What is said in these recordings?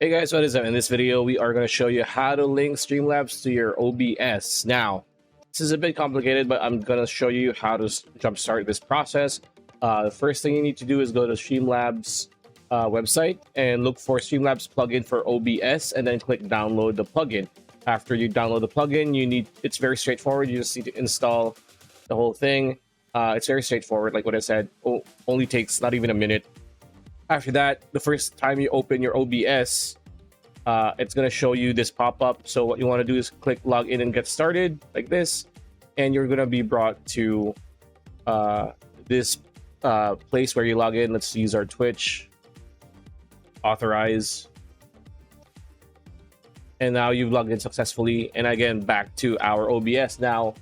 Hey guys, what is up? In this video, we are going to show you how to link Streamlabs to your OBS. Now, this is a bit complicated, but I'm going to show you how to jumpstart this process. The first thing you need to do is go to Streamlabs website and look for Streamlabs plugin for OBS, and then click download the plugin. After you download the plugin, it's very straightforward. You just need to install the whole thing. It's very straightforward, like what I said. Only takes not even a minute. After that, the first time you open your OBS, it's going to show you this pop-up. So what you want to do is click log in and get started like this, and you're going to be brought to this place where you log in. Let's use our Twitch, authorize, and now you've logged in successfully. And again, back to our OBS. Now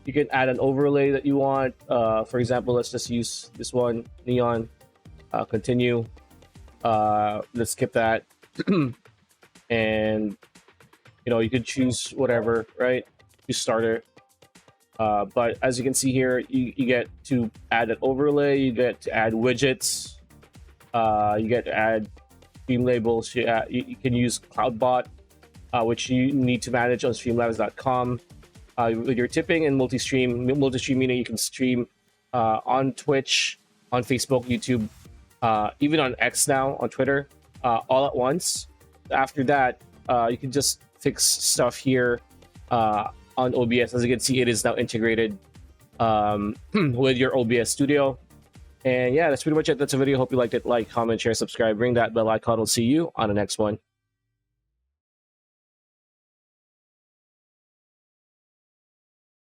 you can add an overlay that you want. For example, let's just use this one, neon. Continue. Let's skip that. And you could choose whatever, right? You starter. But as you can see here, you get to add an overlay, you get to add widgets, you get to add stream labels. You can use CloudBot, which you need to manage on streamlabs.com. With your tipping and multi-stream meaning you can stream on Twitch, on Facebook, YouTube, even on X now, on Twitter, all at once. After that, you can just fix stuff here on OBS. As you can see, it is now integrated with your OBS studio. And yeah, that's pretty much it. That's a video. Hope you liked it. Like, comment, share, subscribe, ring that bell icon. We'll see you on the next one.